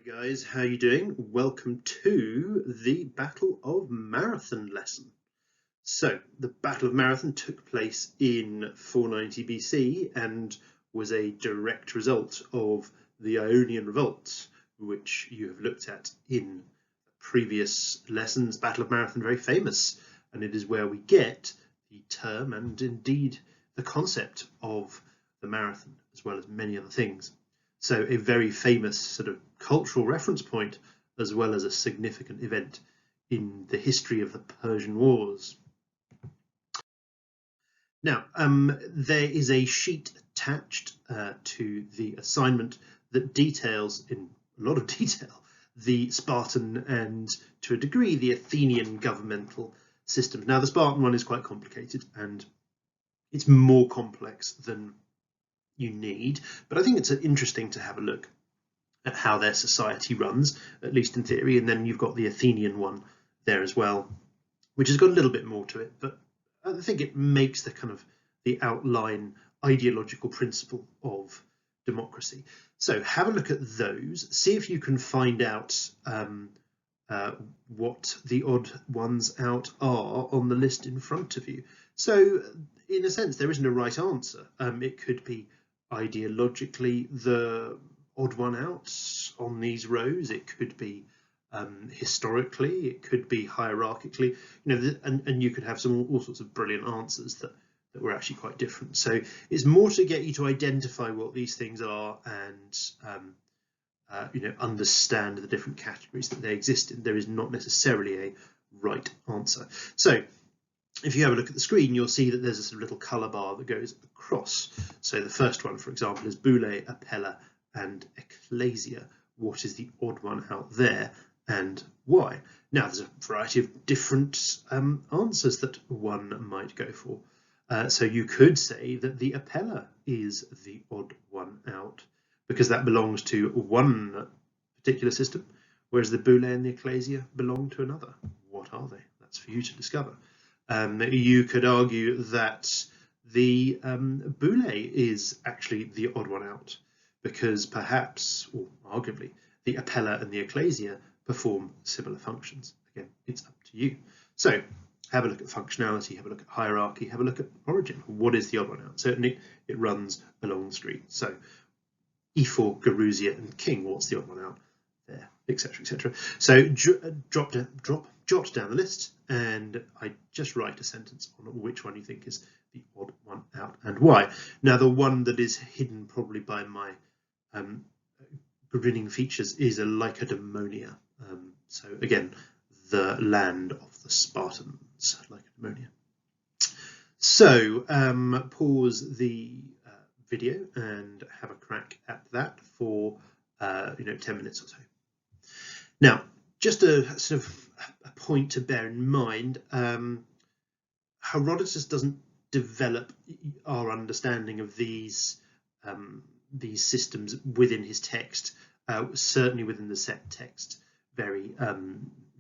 Guys, how you doing? Welcome to the Battle of Marathon lesson. So, the Battle of Marathon took place in 490 BC and was a direct result of the Ionian Revolt, which you have looked at in previous lessons. Battle of Marathon, very famous, and it is where we get the term and indeed the concept of the marathon, as well as many other things. So a very famous sort of cultural reference point, as well as a significant event in the history of the Persian Wars. Now, there is a sheet attached to the assignment that details, in a lot of detail, the Spartan and, to a degree, the Athenian governmental systems. Now, the Spartan one is quite complicated, and it's more complex than you need, but I think it's interesting to have a look at how their society runs, at least in theory, and then you've got the Athenian one there as well, which has got a little bit more to it, but I think it makes the kind of the outline ideological principle of democracy. So have a look at those, see if you can find out what the odd ones out are on the list in front of you. So in a sense, there isn't a right answer. It could be ideologically the odd one out on these rows. It could be historically, it could be hierarchically, and you could have all sorts of brilliant answers that were actually quite different. So it's more to get you to identify what these things are and understand the different categories that they exist in. There is not necessarily a right answer. So if you have a look at the screen, you'll see that there's a sort of little colour bar that goes across. So the first one, for example, is Boule, Apella, and Ecclesia. What is the odd one out there, and why? Now, there's a variety of different answers that one might go for. So you could say that the Apella is the odd one out, because that belongs to one particular system, whereas the Boule and the Ecclesia belong to another. What are they? That's for you to discover. You could argue that the Boule is actually the odd one out, because perhaps, or arguably, the Apella and the Ecclesia perform similar functions. Again, it's up to you. So have a look at functionality, have a look at hierarchy, have a look at origin. What is the odd one out? Certainly it runs along the screen. So E4, Gerousia, and King, what's the odd one out there, etc., etc. So jot down the list, and I just write a sentence on which one you think is the odd one out and why. Now, the one that is hidden probably by my grinning features is a Lacedaemonia. So again, the land of the Spartans, Lacedaemonia. So pause the video and have a crack at that for 10 minutes or so. Now, just a sort of a point to bear in mind, Herodotus doesn't develop our understanding of these systems within his text, certainly within the set text, very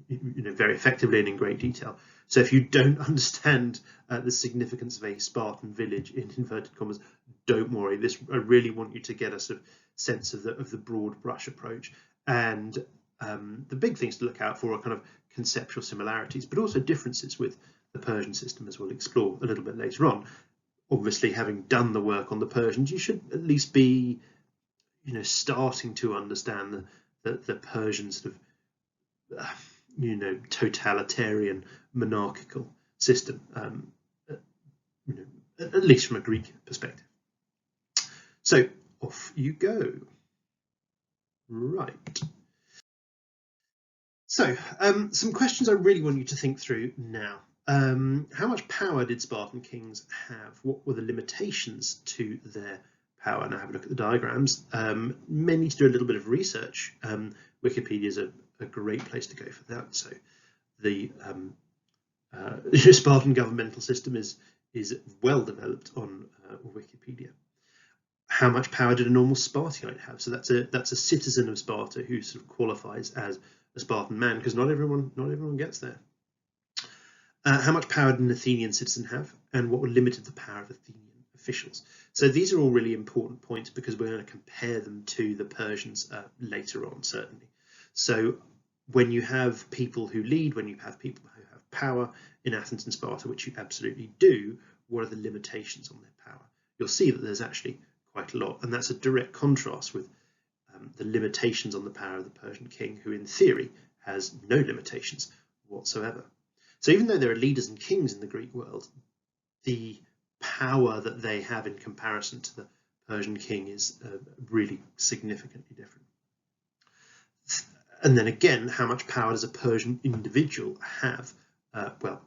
very effectively and in great detail. So if you don't understand the significance of a Spartan village in inverted commas, don't worry. I really want you to get a sort of sense of the broad brush approach, and the big things to look out for are kind of conceptual similarities, but also differences with the Persian system, as we'll explore a little bit later on. Obviously, having done the work on the Persians, you should at least be, starting to understand the Persian sort of, totalitarian monarchical system, at least from a Greek perspective. So off you go. Right. So some questions I really want you to think through now. How much power did Spartan kings have? What were the limitations to their power? Now have a look at the diagrams. May need to do a little bit of research. Wikipedia is a great place to go for that. So the Spartan governmental system is well developed on Wikipedia. How much power did a normal Spartiate have? So that's a citizen of Sparta who sort of qualifies as a Spartan man, because not everyone gets there. How much power did an Athenian citizen have, and what limited the power of Athenian officials? So these are all really important points, because we're going to compare them to the Persians later on, certainly. So when you have people who lead, when you have people who have power in Athens and Sparta, which you absolutely do, what are the limitations on their power? You'll see that there's actually quite a lot, and that's a direct contrast with the limitations on the power of the Persian king, who in theory has no limitations whatsoever. So even though there are leaders and kings in the Greek world, the power that they have in comparison to the Persian king is really significantly different. And then again, how much power does a Persian individual have? Well,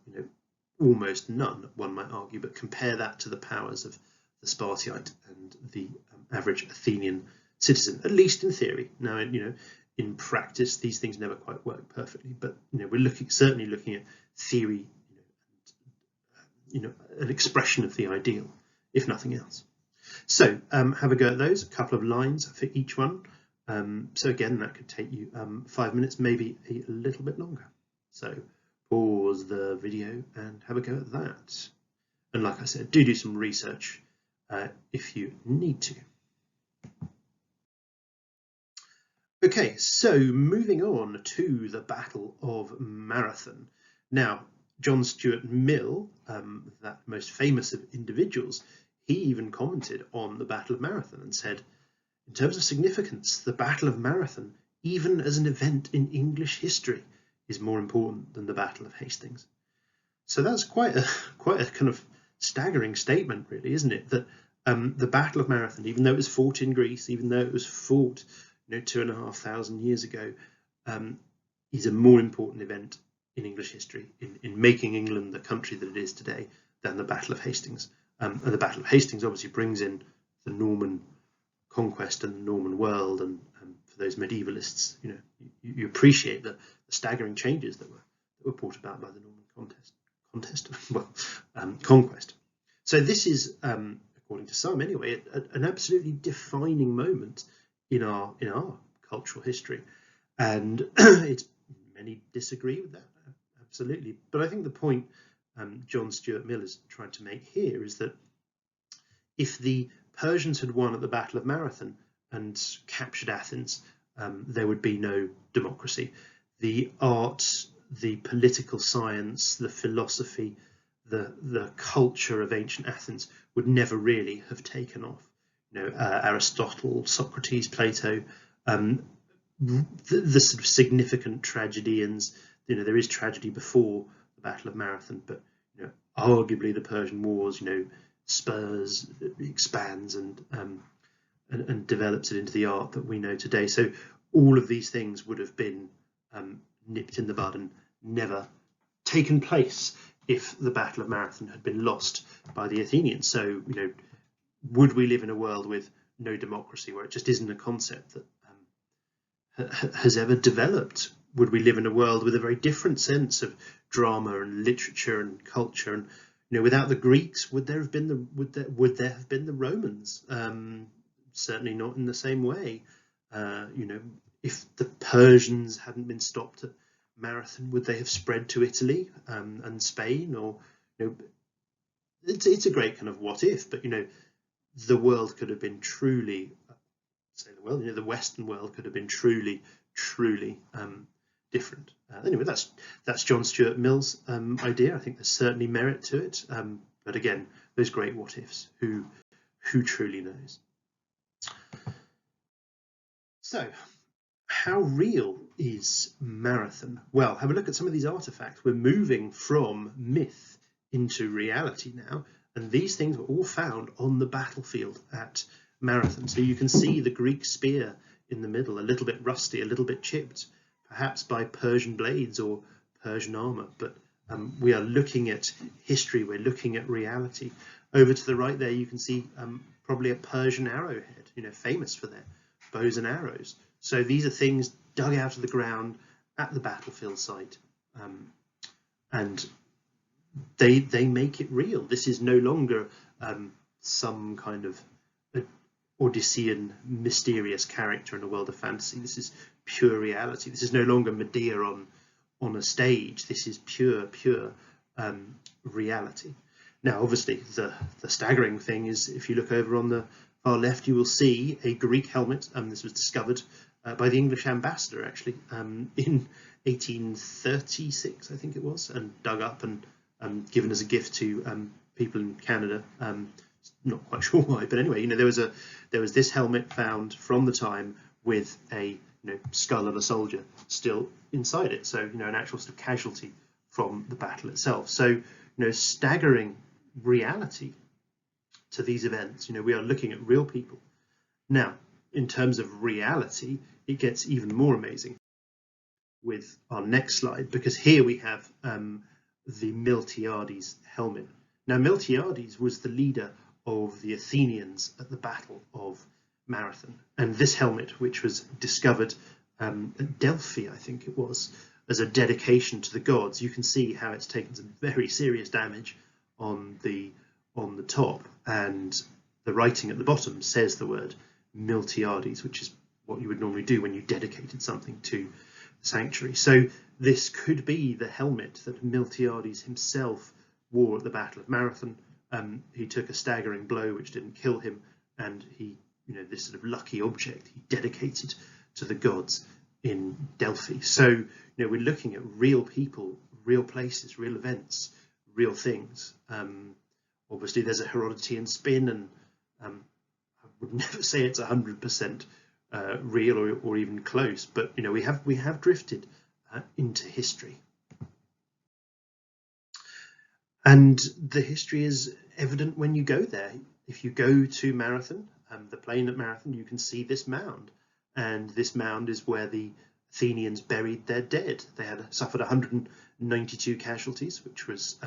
almost none, one might argue, but compare that to the powers of the Spartiate and the average Athenian citizen, at least in theory. Now, in practice, these things never quite work perfectly, but we're certainly looking at theory, an expression of the ideal, if nothing else. So have a go at those, a couple of lines for each one. So again, that could take you 5 minutes, maybe a little bit longer. So pause the video and have a go at that. And like I said, do some research if you need to. Okay, so moving on to the Battle of Marathon. Now, John Stuart Mill, that most famous of individuals, he even commented on the Battle of Marathon and said, in terms of significance, the Battle of Marathon, even as an event in English history, is more important than the Battle of Hastings. So that's quite a kind of staggering statement, really, isn't it? That the Battle of Marathon, even though it was fought in Greece, even though it was fought 2,500 years ago, is a more important event in English history, in making England the country that it is today, than the Battle of Hastings. And the Battle of Hastings obviously brings in the Norman conquest and the Norman world, and for those medievalists, you appreciate the staggering changes that were brought about by the Norman conquest. So this is, according to some anyway, an absolutely defining moment in our cultural history, and many disagree with that, absolutely. But I think the point John Stuart Mill is trying to make here is that if the Persians had won at the Battle of Marathon and captured Athens, there would be no democracy. The arts, the political science, the philosophy, the culture of ancient Athens would never really have taken off. Aristotle, Socrates, Plato, the sort of significant tragedians. There is tragedy before the Battle of Marathon, but arguably the Persian Wars, spurs, expands and develops it into the art that we know today. So all of these things would have been nipped in the bud and never taken place if the Battle of Marathon had been lost by the Athenians. So would we live in a world with no democracy, where it just isn't a concept that has ever developed? Would we live in a world with a very different sense of drama and literature and culture? And without the Greeks, would there have been the Romans? Certainly not in the same way. If the Persians hadn't been stopped at Marathon, would they have spread to Italy and Spain? Or it's a great kind of what if, but the world could have been truly, the Western world could have been truly different. Anyway, that's John Stuart Mill's idea. I think there's certainly merit to it, but again, those great what ifs. Who truly knows? So, how real is Marathon? Well, have a look at some of these artifacts. We're moving from myth into reality now, and these things were all found on the battlefield at Marathon. So you can see the Greek spear in the middle, a little bit rusty, a little bit chipped, perhaps by Persian blades or Persian armor. But we are looking at history, we're looking at reality. Over to the right there, you can see probably a Persian arrowhead, famous for their bows and arrows. So these are things dug out of the ground at the battlefield site, and they make it real. This is no longer some kind of Odyssean mysterious character in a world of fantasy. This is pure reality. This is no longer Medea on a stage. This is pure reality. Now, obviously, the staggering thing is, if you look over on the far left, you will see a Greek helmet. This was discovered by the English ambassador, actually, in 1836, I think it was, and dug up and given as a gift to people in Canada. Not quite sure why, but anyway, there was this helmet found from the time with a skull of a soldier still inside it, so an actual sort of casualty from the battle itself. So staggering reality to these events. We are looking at real people. Now, in terms of reality, it gets even more amazing with our next slide, because here we have the Miltiades helmet. Now, Miltiades was the leader of the Athenians at the Battle of Marathon, and this helmet, which was discovered at Delphi, I think it was, as a dedication to the gods, you can see how it's taken some very serious damage on the top, and the writing at the bottom says the word Miltiades, which is what you would normally do when you dedicated something to the sanctuary. So this could be the helmet that Miltiades himself wore at the Battle of Marathon. He took a staggering blow which didn't kill him, and he, this sort of lucky object he dedicated to the gods in Delphi. So we're looking at real people, real places, real events, real things. Obviously there's a Herodotean spin, and I would never say it's 100% real or even close, but we have drifted into history, and the history is evident when you go there. If you go to Marathon, the plain at Marathon, you can see this mound, and this mound is where the Athenians buried their dead. They had suffered 192 casualties, which was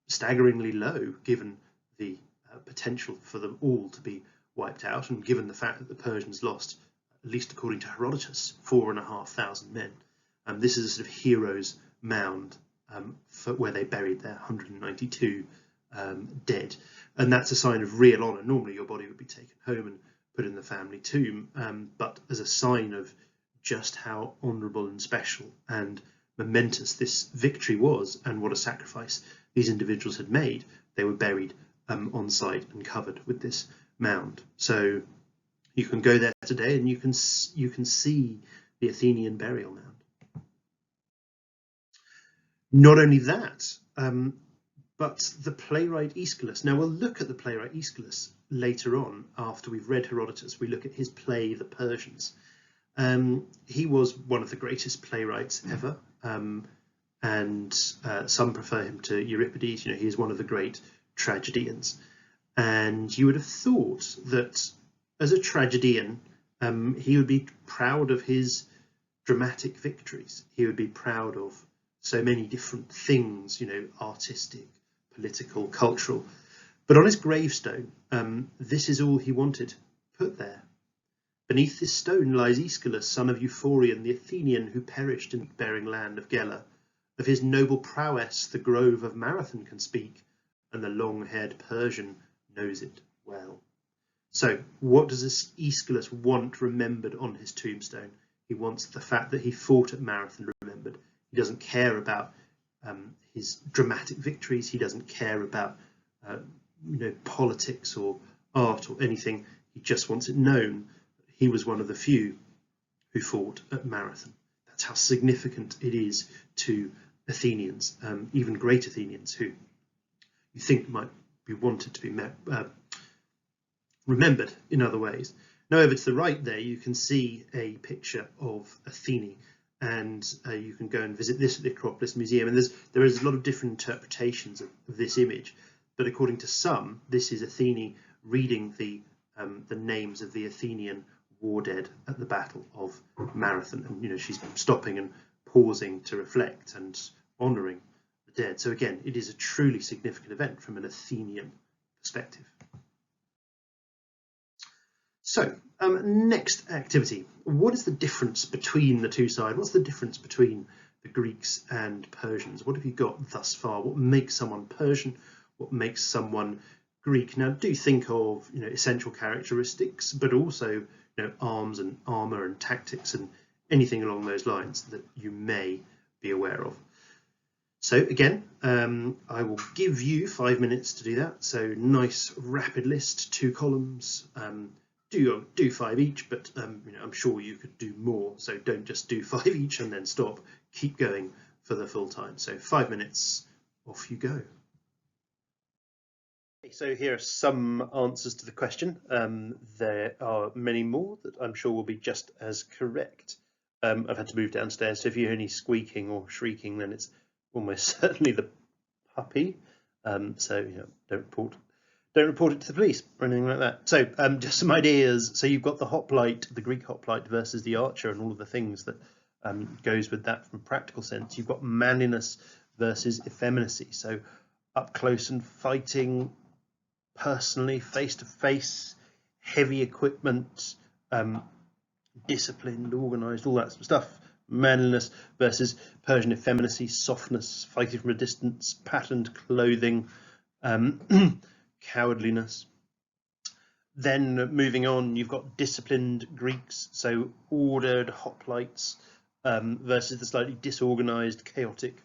staggeringly low given the potential for them all to be wiped out, and given the fact that the Persians lost, at least according to Herodotus, 4,500 men. This is a sort of hero's mound where they buried their 192 dead, and that's a sign of real honour. Normally your body would be taken home and put in the family tomb, but as a sign of just how honourable and special and momentous this victory was, and what a sacrifice these individuals had made, they were buried on site and covered with this mound. So you can go there today and you can see the Athenian burial mound. Not only that, but the playwright Aeschylus. Now we'll look at the playwright Aeschylus later on after we've read Herodotus. We look at his play, The Persians. He was one of the greatest playwrights ever, and some prefer him to Euripides. He is one of the great tragedians. And you would have thought that as a tragedian, he would be proud of his dramatic victories. He would be proud of so many different things, artistic, political, cultural. But on his gravestone, this is all he wanted put there. Beneath this stone lies Aeschylus, son of Euphorion, the Athenian who perished in the bearing land of Gela. Of his noble prowess the grove of Marathon can speak, and the long-haired Persian knows it well. So what does this Aeschylus want remembered on his tombstone? He wants the fact that he fought at Marathon remembered. He doesn't care about his dramatic victories. He doesn't care about politics or art or anything. He just wants it known that he was one of the few who fought at Marathon. That's how significant it is to Athenians, even great Athenians who you think might be wanted to be remembered in other ways. Now over to the right there you can see a picture of Athene, and you can go and visit this at the Acropolis Museum, and there is a lot of different interpretations of this image, but according to some this is Athene reading the names of the Athenian war dead at the Battle of Marathon, and she's stopping and pausing to reflect and honouring the dead. So again, it is a truly significant event from an Athenian perspective. So next activity, what is the difference between the two sides? What's the difference between the Greeks and Persians? What have you got thus far? What makes someone Persian? What makes someone Greek? Now do think of essential characteristics, but also arms and armour and tactics and anything along those lines that you may be aware of. So again, I will give you 5 minutes to do that. So nice rapid list, 2 columns, do 5 each, but I'm sure you could do more. So don't just do 5 each and then stop. Keep going for the full time. So 5 minutes, off you go. So here are some answers to the question. There are many more that I'm sure will be just as correct. I've had to move downstairs, so if you hear any squeaking or shrieking, then it's almost certainly the puppy. So don't report it to the police or anything like that. So just some ideas. So you've got the hoplite, the Greek hoplite versus the archer, and all of the things that goes with that from a practical sense. You've got manliness versus effeminacy. So up close and fighting, personally, face to face, heavy equipment, disciplined, organised, all that sort of stuff. Manliness versus Persian effeminacy, softness, fighting from a distance, patterned clothing, cowardliness. Then moving on, you've got disciplined Greeks, so ordered hoplites versus the slightly disorganized, chaotic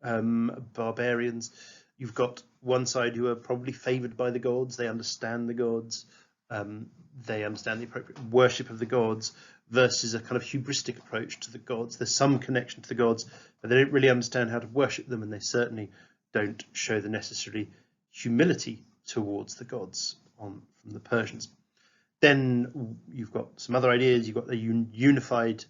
barbarians. You've got one side who are probably favored by the gods. They understand the gods. They understand the appropriate worship of the gods, versus a kind of hubristic approach to the gods. There's some connection to the gods, but they don't really understand how to worship them, and they certainly don't show the necessary humility towards the gods from the Persians. Then you've got some other ideas. You've got the unified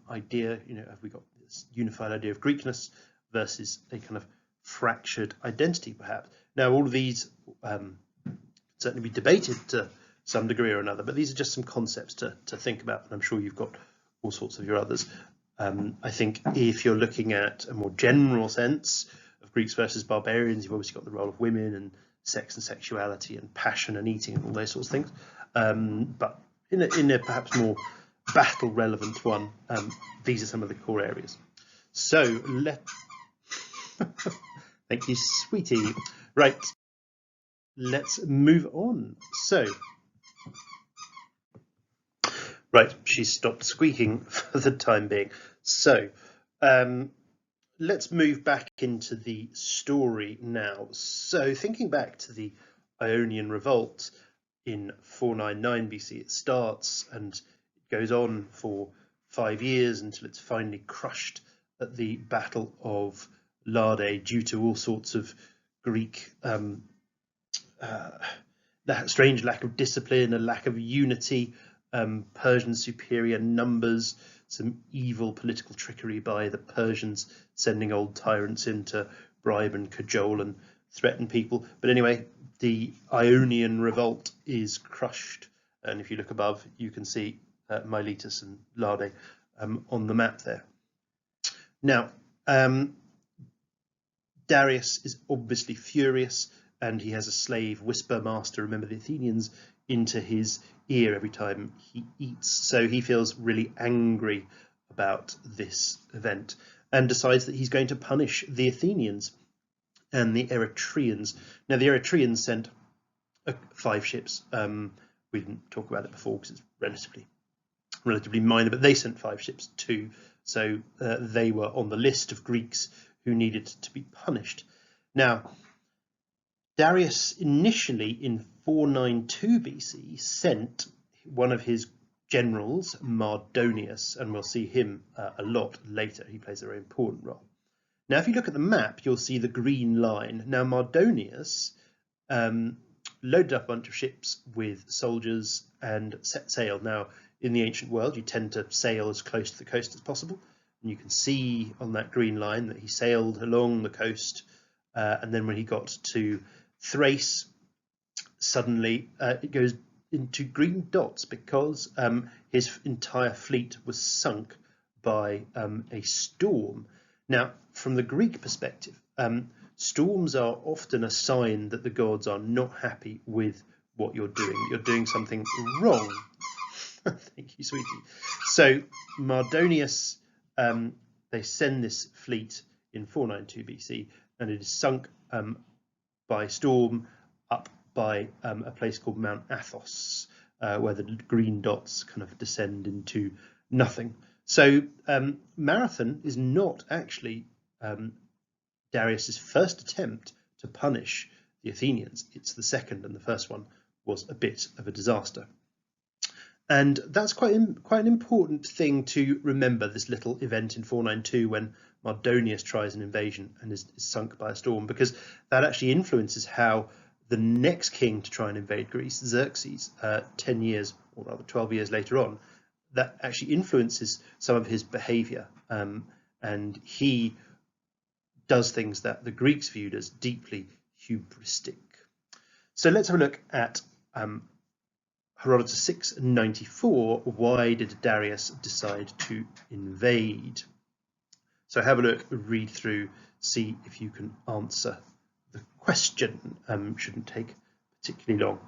idea. Have we got this unified idea of Greekness versus a kind of fractured identity, perhaps? Now, all of these certainly be debated to some degree or another, but these are just some concepts to think about, and I'm sure you've got all sorts of your others. I think if you're looking at a more general sense of Greeks versus barbarians, you've obviously got the role of women and sex and sexuality and passion and eating and all those sorts of things. But in a perhaps more battle relevant one, these are some of the core areas. So thank you, sweetie. Right, let's move on. So right, she's stopped squeaking for the time being. So let's move back into the story now. So thinking back to the Ionian Revolt in 499 BC, it starts and it goes on for 5 years until it's finally crushed at the Battle of Lade due to all sorts of Greek that strange lack of discipline, a lack of unity, Persian superior numbers, some evil political trickery by the Persians sending old tyrants in to bribe and cajole and threaten people. But anyway, the Ionian Revolt is crushed, and if you look above, you can see Miletus and Lade on the map there. Now, Darius is obviously furious, and he has a slave, Whisper Master, remember the Athenians, into his ear every time he eats. So he feels really angry about this event and decides that he's going to punish the Athenians and the Eretrians. Now, the Eretrians sent 5 ships. We didn't talk about it before because it's relatively minor, but they sent 5 ships too. So they were on the list of Greeks who needed to be punished. Now, Darius initially in 492 BC sent one of his generals, Mardonius, and we'll see him a lot later. He plays a very important role. Now, if you look at the map, you'll see the green line. Now, Mardonius loaded up a bunch of ships with soldiers and set sail. Now, in the ancient world, you tend to sail as close to the coast as possible. And you can see on that green line that he sailed along the coast. And then when he got to Thrace, suddenly it goes into green dots because his entire fleet was sunk by a storm. Now, from the Greek perspective, storms are often a sign that the gods are not happy with what you're doing. You're doing something wrong. Thank you, sweetie. So Mardonius, they send this fleet in 492 BC, and it is sunk by storm up by a place called Mount Athos, where the green dots kind of descend into nothing. So Marathon is not actually Darius's first attempt to punish the Athenians. It's the second, and the first one was a bit of a disaster. And that's quite an important thing to remember, this little event in 492 when Mardonius tries an invasion and is sunk by a storm, because that actually influences how the next king to try and invade Greece, Xerxes, 10 years, or rather 12 years later on, that actually influences some of his behavior. And he does things that the Greeks viewed as deeply hubristic. So let's have a look at Herodotus 694. Why did Darius decide to invade? So have a look, read through, see if you can answer the question. Shouldn't take particularly long.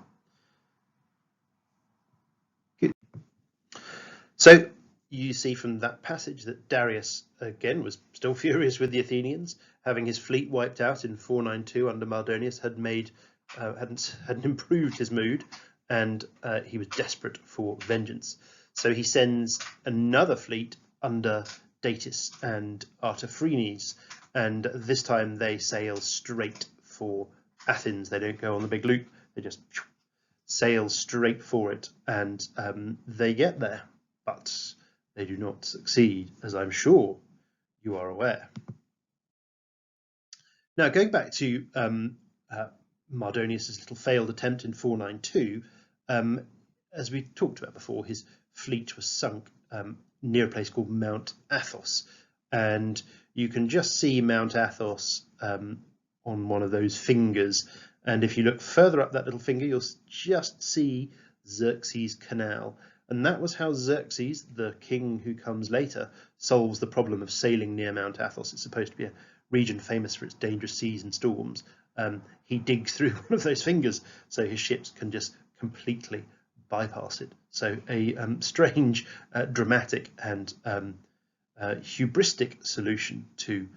Good. So you see from that passage that Darius, again, was still furious with the Athenians, having his fleet wiped out in 492 under Mardonius, hadn't improved his mood, and he was desperate for vengeance. So he sends another fleet under Datis and Artaphernes, and this time they sail straight for Athens. They don't go on the big loop, they just sail straight for it, and they get there, but they do not succeed, as I'm sure you are aware. Now, going back to Mardonius's little failed attempt in 492, as we talked about before, his fleet was sunk near a place called Mount Athos, and you can just see Mount Athos on one of those fingers, and if you look further up that little finger, you'll just see Xerxes Canal. And that was how Xerxes, the king who comes later, solves the problem of sailing near Mount Athos. It's supposed to be a region famous for its dangerous seas and storms. He digs through one of those fingers so his ships can just completely bypass it. So a strange, dramatic and hubristic solution to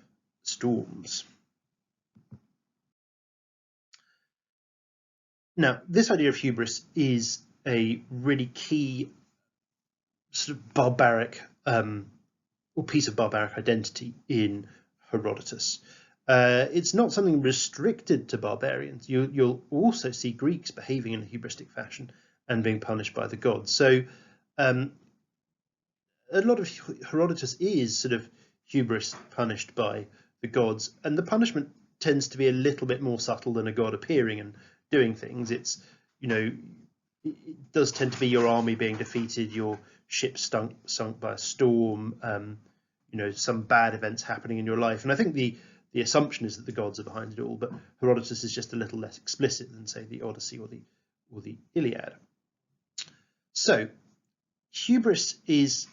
storms. Now, this idea of hubris is a really key sort of barbaric or piece of barbaric identity in Herodotus. It's not something restricted to barbarians. You'll also see Greeks behaving in a hubristic fashion and being punished by the gods. So a lot of Herodotus is sort of hubris punished by the gods, and the punishment tends to be a little bit more subtle than a god appearing and doing things. It's, it does tend to be your army being defeated, your ship sunk by a storm, some bad events happening in your life. And I think the assumption is that the gods are behind it all, but Herodotus is just a little less explicit than, say, the Odyssey or the Iliad. So hubris is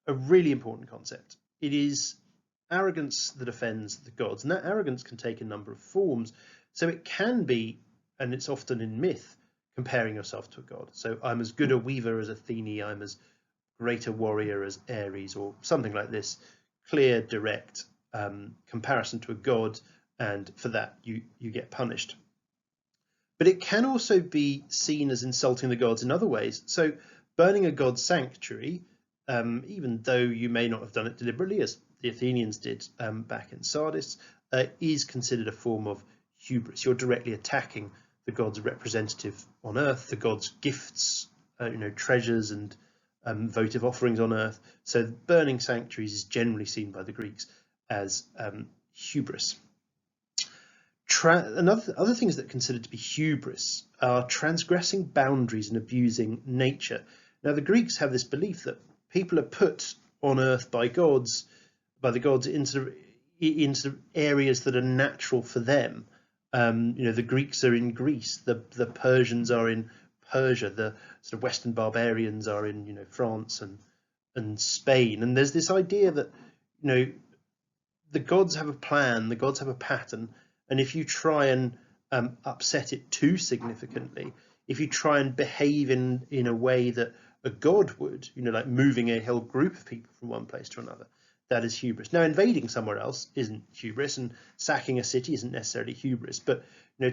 a really important concept. It is arrogance that offends the gods, and that arrogance can take a number of forms. So it can be, and it's often in myth, comparing yourself to a god. So I'm as good a weaver as Athene, I'm as great a warrior as Ares, or something like this. Clear, direct comparison to a god, and for that you get punished. But it can also be seen as insulting the gods in other ways. So burning a god's sanctuary, even though you may not have done it deliberately, as the Athenians did back in Sardis, is considered a form of hubris. You're directly attacking the god's representative on earth, the god's gifts, treasures and votive offerings on earth. So burning sanctuaries is generally seen by the Greeks as hubris. Other things that are considered to be hubris are transgressing boundaries and abusing nature. Now, the Greeks have this belief that people are put on earth by the gods into areas that are natural for them. The Greeks are in Greece, the Persians are in Persia, the sort of Western barbarians are in France and Spain. And there's this idea that the gods have a plan, the gods have a pattern, and if you try and upset it too significantly, if you try and behave in a way that a god would, like moving a whole group of people from one place to another, that is hubris. Now, invading somewhere else isn't hubris, and sacking a city isn't necessarily hubris, but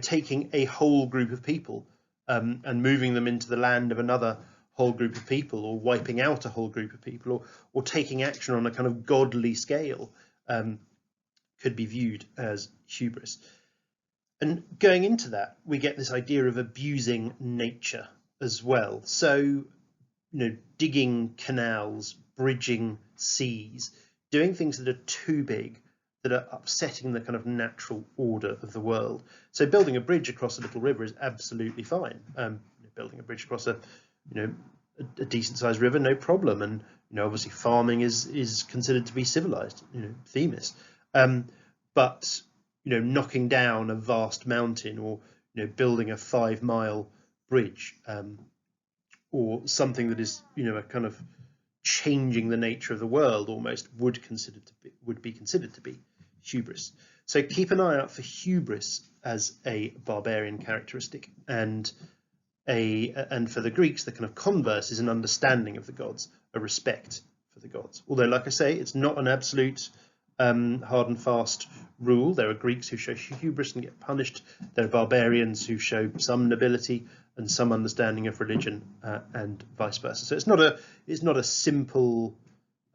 taking a whole group of people and moving them into the land of another whole group of people, or wiping out a whole group of people, or taking action on a kind of godly scale, could be viewed as hubris. And going into that, we get this idea of abusing nature as well. So digging canals, bridging seas, doing things that are too big, that are upsetting the kind of natural order of the world. So building a bridge across a little river is absolutely fine. Building a bridge across a decent sized river, no problem. And obviously farming is considered to be civilized, Themis. But knocking down a vast mountain, or building a 5-mile bridge, or something that is a kind of changing the nature of the world almost, would be considered to be hubris. So keep an eye out for hubris as a barbarian characteristic, and for the Greeks, the kind of converse is an understanding of the gods, a respect for the gods. Although, like I say, it's not an absolute hard and fast rule. There are Greeks who show hubris and get punished. There are barbarians who show some nobility and some understanding of religion, and vice versa. So it's not a simple,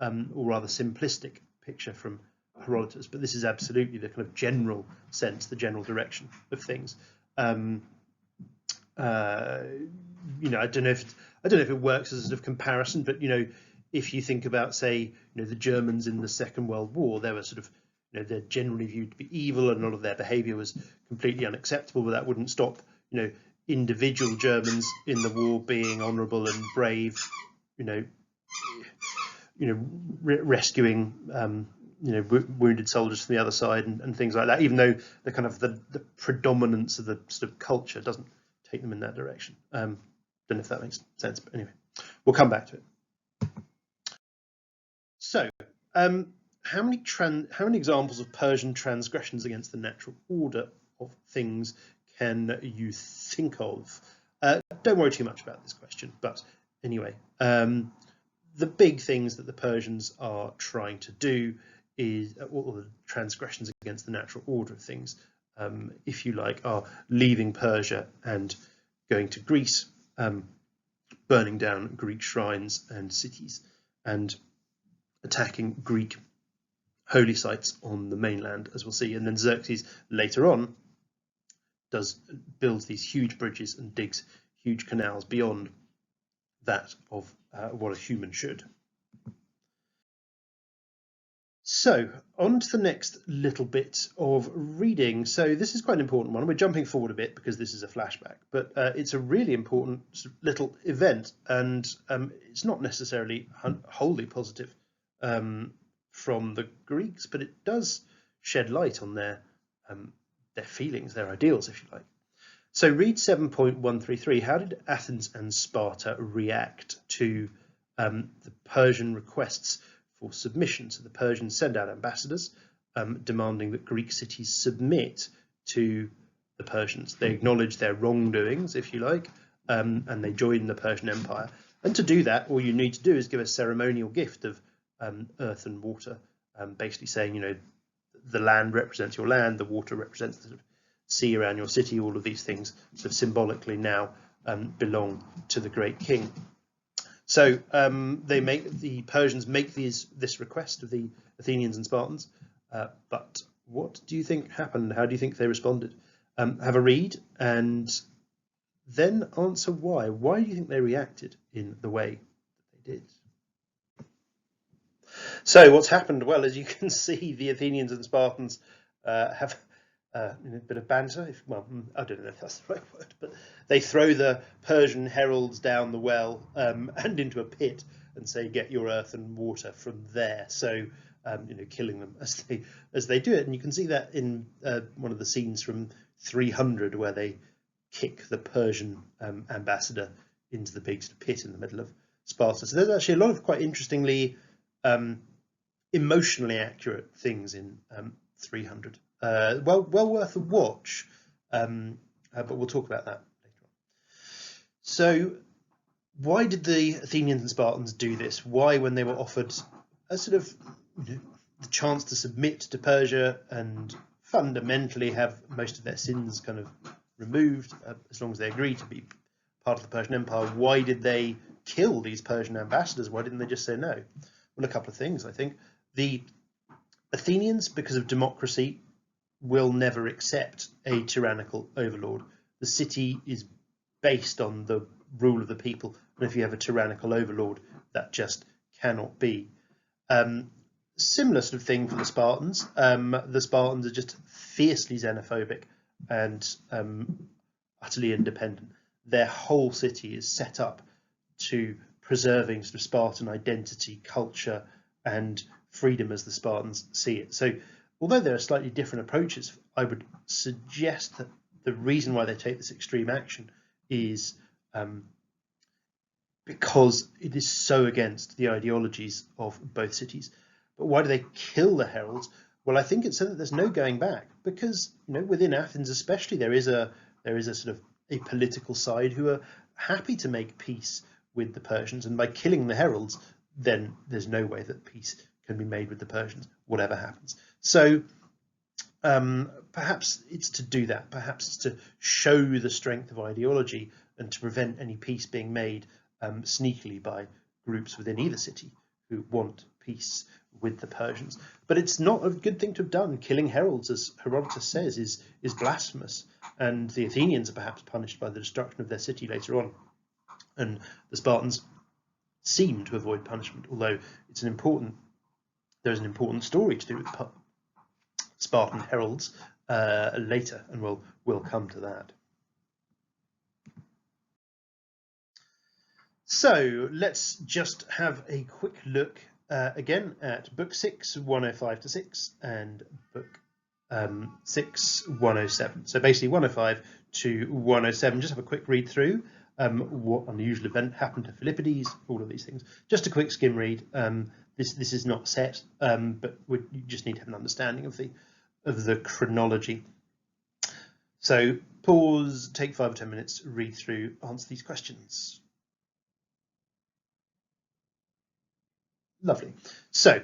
or rather simplistic picture from Herodotus, but this is absolutely the kind of general sense, the general direction of things. I don't know if it works as a sort of comparison, but if you think about, say, the Germans in the Second World War, they were sort of, they're generally viewed to be evil, and a lot of their behaviour was completely unacceptable. But that wouldn't stop, individual Germans in the war being honourable and brave, rescuing, wounded soldiers from the other side and things like that. Even though the kind of the predominance of the sort of culture doesn't take them in that direction. Don't know if that makes sense, but anyway, we'll come back to it. So, how many examples of Persian transgressions against the natural order of things can you think of? Don't worry too much about this question, but anyway, the big things that the Persians are trying to do is, all the transgressions against the natural order of things, if you like, are leaving Persia and going to Greece, burning down Greek shrines and cities, and attacking Greek holy sites on the mainland, as we'll see. And then Xerxes later on builds these huge bridges and digs huge canals beyond that of what a human should. So on to the next little bit of reading. So this is quite an important one. We're jumping forward a bit because this is a flashback, but it's a really important little event, and it's not necessarily wholly positive from the Greeks, but it does shed light on their feelings, their ideals, if you like. So read 7.133. How did Athens and Sparta react to the Persian requests for submission? So the Persians send out ambassadors demanding that Greek cities submit to the Persians. They acknowledge their wrongdoings, if you like, and they join the Persian Empire. And to do that, all you need to do is give a ceremonial gift of earth and water, basically saying, the land represents your land, the water represents the sort of sea around your city. All of these things sort of symbolically now belong to the great king. So the Persians make this request of the Athenians and Spartans, but what do you think happened? How do you think they responded? Have a read and then answer why. Why do you think they reacted in the way that they did? So what's happened? Well, as you can see, the Athenians and Spartans have a bit of banter. I don't know if that's the right word, but they throw the Persian heralds down the well and into a pit and say, "Get your earth and water from there." So, killing them as they do it. And you can see that in one of the scenes from 300, where they kick the Persian ambassador into the big pit in the middle of Sparta. So there's actually a lot of quite interestingly emotionally accurate things in 300. Well worth a watch, but we'll talk about that later on. So why did the Athenians and Spartans do this? Why, when they were offered a sort of the chance to submit to Persia and fundamentally have most of their sins kind of removed, as long as they agreed to be part of the Persian Empire, why did they kill these Persian ambassadors? Why didn't they just say no? Well, a couple of things, I think. The Athenians, because of democracy, will never accept a tyrannical overlord. The city is based on the rule of the people and if you have a tyrannical overlord, that just cannot be. Similar sort of thing for the Spartans. The Spartans are just fiercely xenophobic and utterly independent. Their whole city is set up to preserving sort of Spartan identity, culture, and freedom as the Spartans see it. So although there are slightly different approaches, I would suggest that the reason why they take this extreme action is because it is so against the ideologies of both cities. But why do they kill the heralds? Well, I think it's so that there's no going back, because within Athens especially there is a sort of a political side who are happy to make peace with the Persians, and by killing the heralds, then there's no way that peace can be made with the Persians, whatever happens. So perhaps it's to do that. Perhaps it's to show the strength of ideology and to prevent any peace being made sneakily by groups within either city who want peace with the Persians. But it's not a good thing to have done. Killing heralds, as Herodotus says, is blasphemous, and the Athenians are perhaps punished by the destruction of their city later on. And the Spartans seem to avoid punishment, although there's an important story to do with Spartan heralds later, and we'll come to that. So let's just have a quick look again at Book 6, 105 to 6, and Book 6, 107. So basically 105 to 107, just have a quick read through. What unusual event happened to Philippides, all of these things. Just a quick skim read. This is not set, but you just need to have an understanding of the chronology. So pause, take 5 or 10 minutes, read through, answer these questions. Lovely. So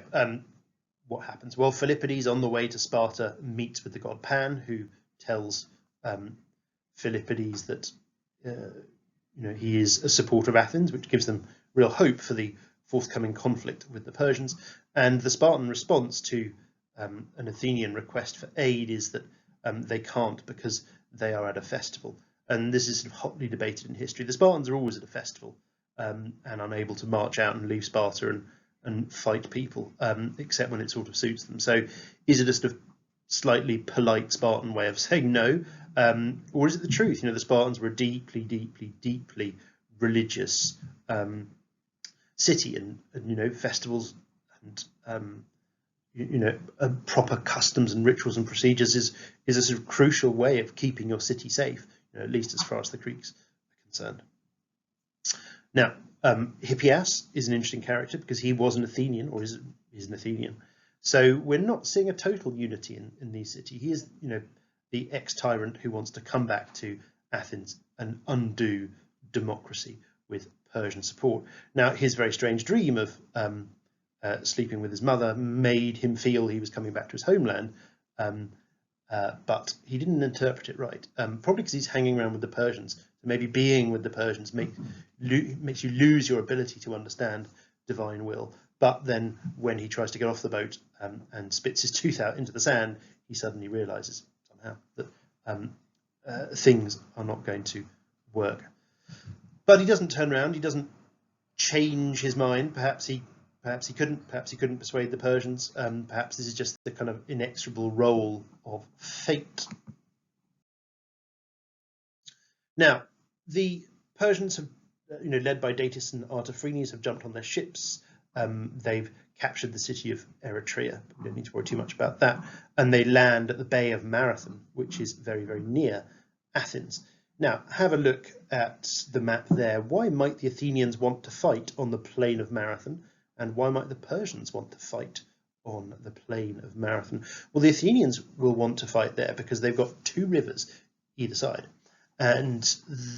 what happens? Well, Philippides on the way to Sparta meets with the god Pan, who tells Philippides that he is a supporter of Athens, which gives them real hope for the forthcoming conflict with the Persians. And the Spartan response to an Athenian request for aid is that they can't because they are at a festival. And this is sort of hotly debated in history. The Spartans are always at a festival and unable to march out and leave Sparta and fight people, except when it sort of suits them. So is it a sort of slightly polite Spartan way of saying no? Or is it the truth? The Spartans were a deeply, deeply, deeply religious city, and festivals and proper customs and rituals and procedures is a sort of crucial way of keeping your city safe, at least as far as the Greeks are concerned. Now, Hippias is an interesting character because he was an Athenian, or is an Athenian. So we're not seeing a total unity in these cities. He is, the ex-tyrant who wants to come back to Athens and undo democracy with Persian support. Now, his very strange dream of sleeping with his mother made him feel he was coming back to his homeland, but he didn't interpret it right, probably because he's hanging around with the Persians. So maybe being with the Persians makes you lose your ability to understand divine will. But then when he tries to get off the boat and spits his tooth out into the sand, he suddenly realizes somehow that things are not going to work. But he doesn't turn around. He doesn't change his mind. Perhaps he couldn't persuade the Persians. Perhaps this is just the kind of inexorable role of fate. Now, the Persians have, led by Datis and Artaphernes, have jumped on their ships. They've captured the city of Eretria. We don't need to worry too much about that. And they land at the Bay of Marathon, which is very, very near Athens. Now, have a look at the map there. Why might the Athenians want to fight on the plain of Marathon? And why might the Persians want to fight on the plain of Marathon? Well, the Athenians will want to fight there because they've got 2 rivers either side. And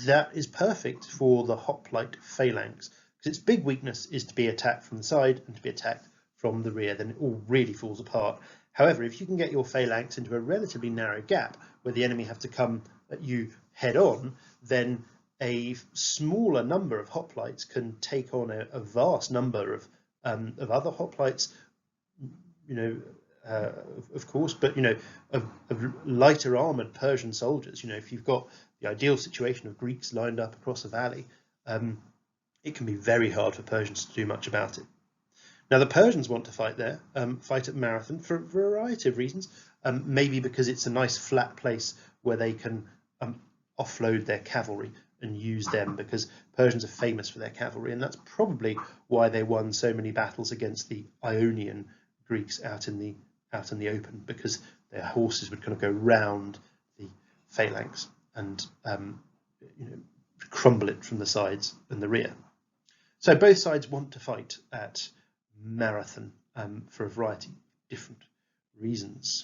that is perfect for the hoplite phalanx, because its big weakness is to be attacked from the side and to be attacked from the rear. Then it all really falls apart. However, if you can get your phalanx into a relatively narrow gap where the enemy have to come at you head on, then a smaller number of hoplites can take on a vast number of other hoplites, of course, but of lighter armored Persian soldiers. If you've got the ideal situation of Greeks lined up across a valley, it can be very hard for Persians to do much about it. Now, the Persians want to fight there, fight at Marathon for a variety of reasons. Maybe because it's a nice flat place where they can offload their cavalry and use them, because Persians are famous for their cavalry, and that's probably why they won so many battles against the Ionian Greeks out in the open, because their horses would kind of go round the phalanx and crumble it from the sides and the rear. So both sides want to fight at Marathon for a variety of different reasons.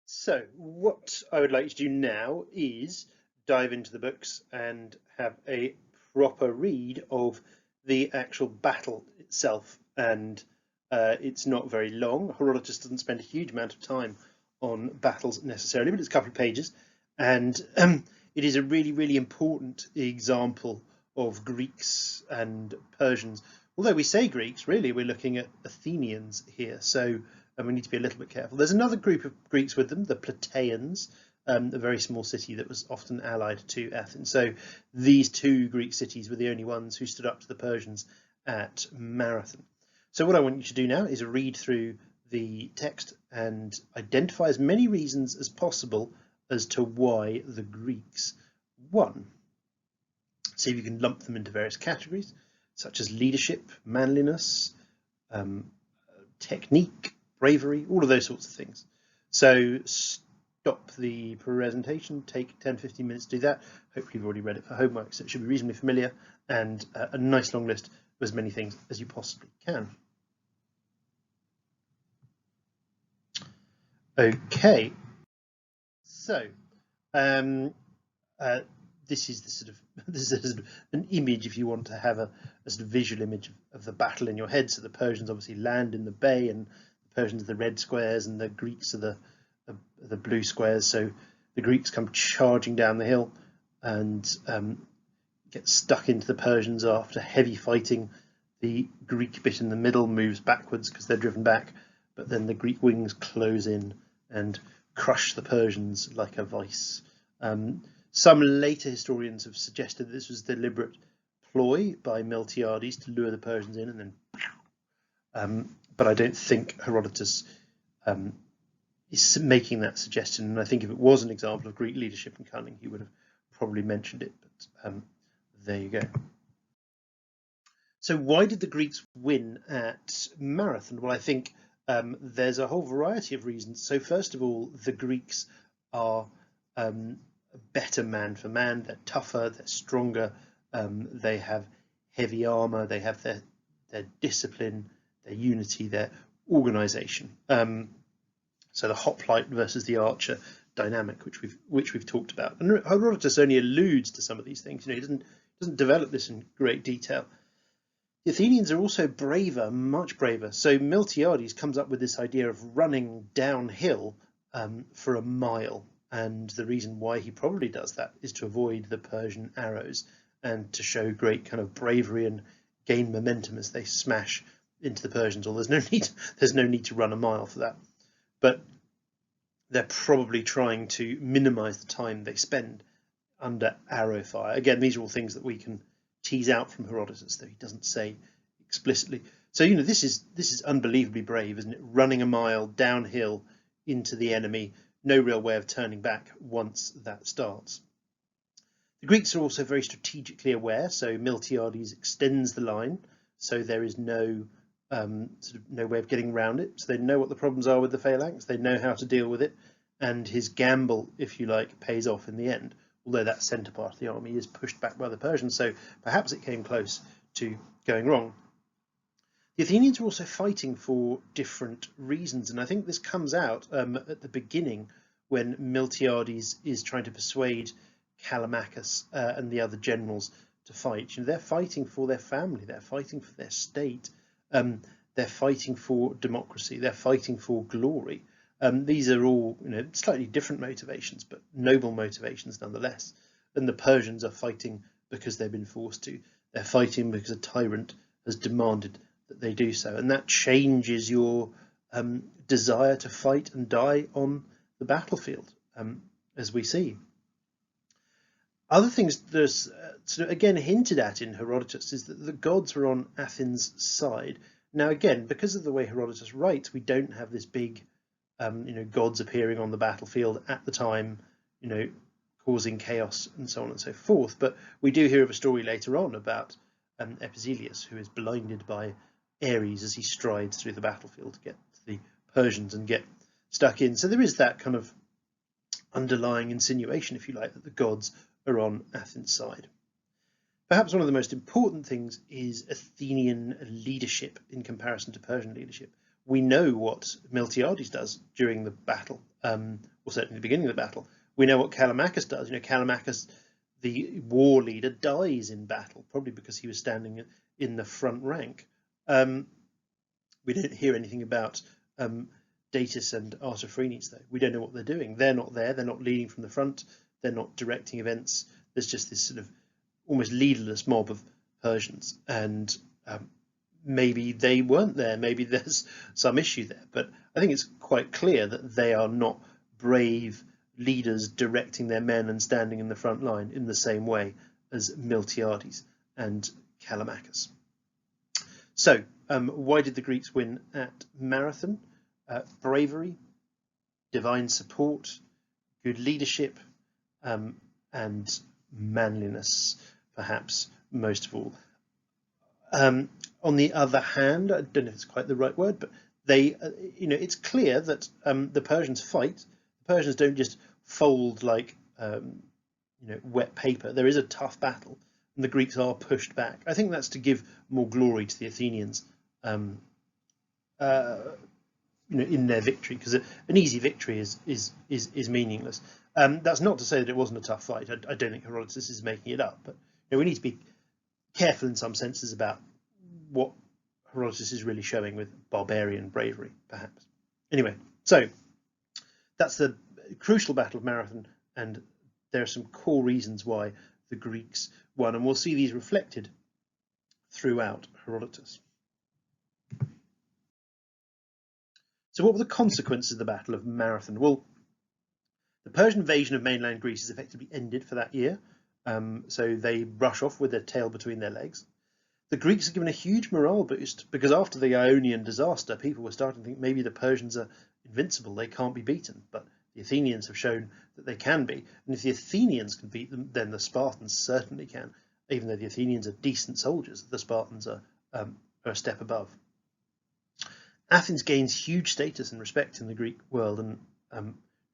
So what I would like to do now is dive into the books and have a proper read of the actual battle itself. And it's not very long. Herodotus doesn't spend a huge amount of time on battles necessarily, but it's a couple of pages. And it is a really, really important example of Greeks and Persians. Although we say Greeks, really we're looking at Athenians here, so we need to be a little bit careful. There's another group of Greeks with them, the Plataeans, a very small city that was often allied to Athens. So these two Greek cities were the only ones who stood up to the Persians at Marathon. So what I want you to do now is read through the text and identify as many reasons as possible as to why the Greeks won. See if you can lump them into various categories, such as leadership, manliness, technique, bravery, all of those sorts of things. So stop the presentation, take 10-15 minutes to do that. Hopefully you've already read it for homework, so it should be reasonably familiar, and a nice long list of as many things as you possibly can. Okay, so this is the sort of an image, if you want to have a sort of visual image of the battle in your head. So the Persians obviously land in the bay, and the Persians are the red squares and the Greeks are the blue squares. So the Greeks come charging down the hill and get stuck into the Persians after heavy fighting. The Greek bit in the middle moves backwards because they're driven back, but then the Greek wings close in and crush the Persians like a vice. Some later historians have suggested this was a deliberate ploy by Miltiades to lure the Persians in, and then, but I don't think Herodotus is making that suggestion. And I think if it was an example of Greek leadership and cunning, he would have probably mentioned it. But there you go. So why did the Greeks win at Marathon? Well, I think there's a whole variety of reasons. So first of all, the Greeks are better man for man. They're tougher, they're stronger, they have heavy armor, they have their discipline, their unity, their organization. So the hoplite versus the archer dynamic, which we've talked about. And Herodotus only alludes to some of these things. He doesn't develop this in great detail. The Athenians are also braver, much braver. So Miltiades comes up with this idea of running downhill for a mile. And the reason why he probably does that is to avoid the Persian arrows and to show great kind of bravery and gain momentum as they smash into the Persians. Or there's no need to run a mile for that. But they're probably trying to minimize the time they spend under arrow fire. Again, these are all things that we can tease out from Herodotus, though he doesn't say explicitly. So this is unbelievably brave, isn't it? Running a mile downhill into the enemy. No real way of turning back once that starts. The Greeks are also very strategically aware, so Miltiades extends the line, so there is no way of getting around it. So they know what the problems are with the phalanx, they know how to deal with it, and his gamble, if you like, pays off in the end, although that centre part of the army is pushed back by the Persians, so perhaps it came close to going wrong. The Athenians are also fighting for different reasons, and I think this comes out at the beginning when Miltiades is trying to persuade Callimachus and the other generals to fight. They're fighting for their family, they're fighting for their state, they're fighting for democracy, they're fighting for glory. These are all slightly different motivations, but noble motivations nonetheless. And the Persians are fighting because they've been forced to. They're fighting because a tyrant has demanded that they do so, and that changes your desire to fight and die on the battlefield, as we see. Other things, there's sort of again hinted at in Herodotus is that the gods were on Athens' side. Now, again, because of the way Herodotus writes, we don't have this big, gods appearing on the battlefield at the time, causing chaos and so on and so forth. But we do hear of a story later on about Epizellius, who is blinded by Ares as he strides through the battlefield to get to the Persians and get stuck in. So there is that kind of underlying insinuation, if you like, that the gods are on Athens' side. Perhaps one of the most important things is Athenian leadership in comparison to Persian leadership. We know what Miltiades does during the battle, or certainly the beginning of the battle. We know what Callimachus does. Callimachus, the war leader, dies in battle, probably because he was standing in the front rank. We don't hear anything about Datis and Artaphernes, though. We don't know what they're doing. They're not there. They're not leading from the front. They're not directing events. There's just this sort of almost leaderless mob of Persians, and maybe they weren't there. Maybe there's some issue there. But I think it's quite clear that they are not brave leaders directing their men and standing in the front line in the same way as Miltiades and Callimachus. So why did the Greeks win at Marathon? Bravery, divine support, good leadership, and manliness, perhaps most of all. On the other hand, I don't know if it's quite the right word, but they, it's clear that the Persians fight. The Persians don't just fold like, wet paper. There is a tough battle, and the Greeks are pushed back. I think that's to give more glory to the Athenians, in their victory, because an easy victory is meaningless. That's not to say that it wasn't a tough fight. I don't think Herodotus is making it up, but we need to be careful in some senses about what Herodotus is really showing with barbarian bravery, perhaps. Anyway, so that's the crucial Battle of Marathon, and there are some core reasons why the Greeks won, and we'll see these reflected throughout Herodotus. So what were the consequences of the Battle of Marathon? Well, the Persian invasion of mainland Greece is effectively ended for that year. So they rush off with their tail between their legs. The Greeks are given a huge morale boost because after the Ionian disaster, people were starting to think maybe the Persians are invincible, they can't be beaten. But the Athenians have shown that they can be. And if the Athenians can beat them, then the Spartans certainly can. Even though the Athenians are decent soldiers, the Spartans are a step above. Athens gains huge status and respect in the Greek world, and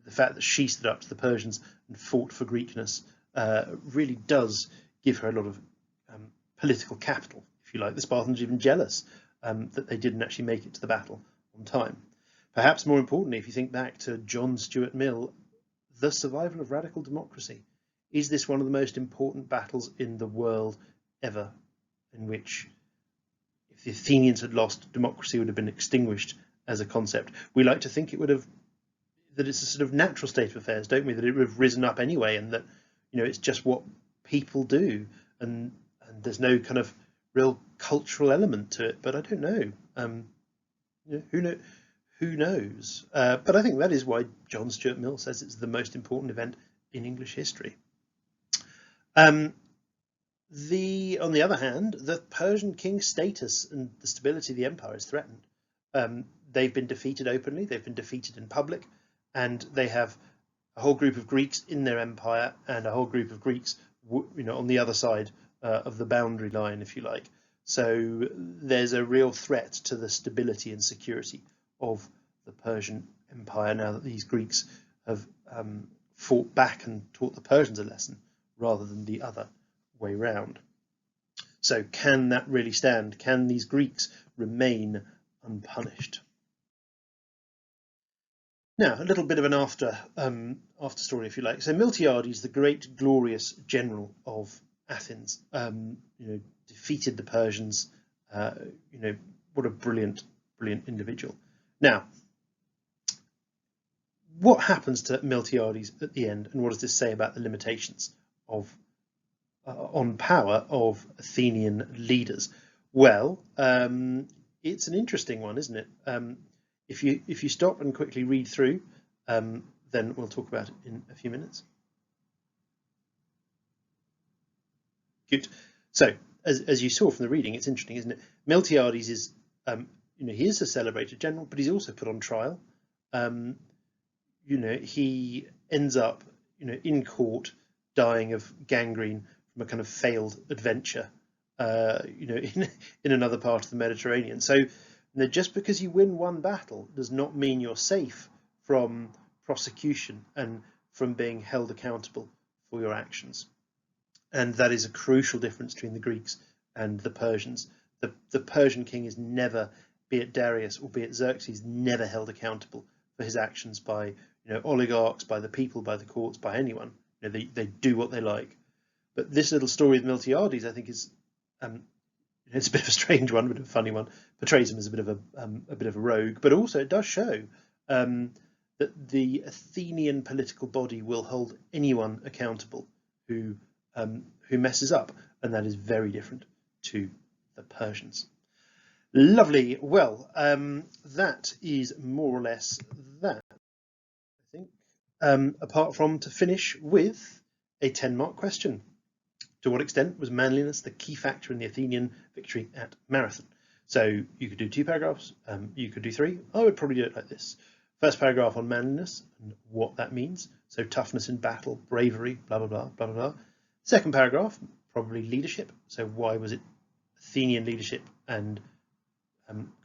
the fact that she stood up to the Persians and fought for Greekness really does give her a lot of political capital, if you like. The Spartans are even jealous that they didn't actually make it to the battle on time. Perhaps more importantly, if you think back to John Stuart Mill, the survival of radical democracy. Is this one of the most important battles in the world ever, in which if the Athenians had lost, democracy would have been extinguished as a concept? We like to think it would have, that it's a sort of natural state of affairs, don't we? That it would have risen up anyway, and that it's just what people do, and there's no kind of real cultural element to it. But I don't know. Who knows? But I think that is why John Stuart Mill says it's the most important event in English history. On the other hand, the Persian king's status and the stability of the empire is threatened. They've been defeated openly, they've been defeated in public, and they have a whole group of Greeks in their empire and a whole group of Greeks, on the other side of the boundary line, if you like. So there's a real threat to the stability and security of the Persian empire now that these Greeks have fought back and taught the Persians a lesson rather than the other way round. So can that really stand? Can these Greeks remain unpunished? Now, a little bit of an after story, if you like. So Miltiades, the great glorious general of Athens, defeated the Persians. What a brilliant individual. Now, what happens to Miltiades at the end, and what does this say about the limitations of on power of Athenian leaders? Well, it's an interesting one, isn't it? If you stop and quickly read through, then we'll talk about it in a few minutes. Good. So, as you saw from the reading, it's interesting, isn't it? Miltiades is, he is a celebrated general, but he's also put on trial. He ends up, in court, dying of gangrene from a kind of failed adventure, in another part of the Mediterranean. So, just because you win one battle does not mean you're safe from prosecution and from being held accountable for your actions. And that is a crucial difference between the Greeks and the Persians. The Persian king is never, be it Darius or be it Xerxes, never held accountable for his actions by oligarchs, by the people, by the courts, by anyone. They do what they like. But this little story of Miltiades, I think, is it's a bit of a strange one, a bit of a funny one. Portrays him as a bit of a rogue, but also it does show that the Athenian political body will hold anyone accountable who messes up, and that is very different to the Persians. Lovely. Well, that is more or less that, I think, apart from to finish with a 10-mark question. To what extent was manliness the key factor in the Athenian victory at Marathon? So you could do 2 paragraphs, you could do 3. I would probably do it like this. First paragraph on manliness and what that means. So toughness in battle, bravery, blah, blah, blah, blah, blah, blah. Second paragraph, probably leadership. So why was it Athenian leadership and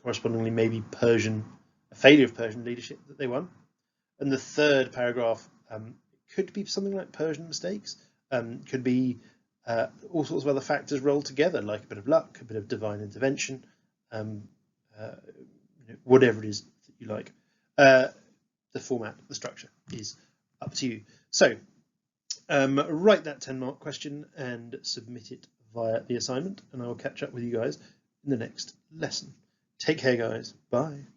correspondingly maybe a failure of Persian leadership that they won? And the third paragraph could be something like Persian mistakes, could be all sorts of other factors rolled together, like a bit of luck, a bit of divine intervention, whatever it is that you like. The format, the structure is up to you. So write that 10-mark question and submit it via the assignment, and I will catch up with you guys in the next lesson. Take care, guys. Bye.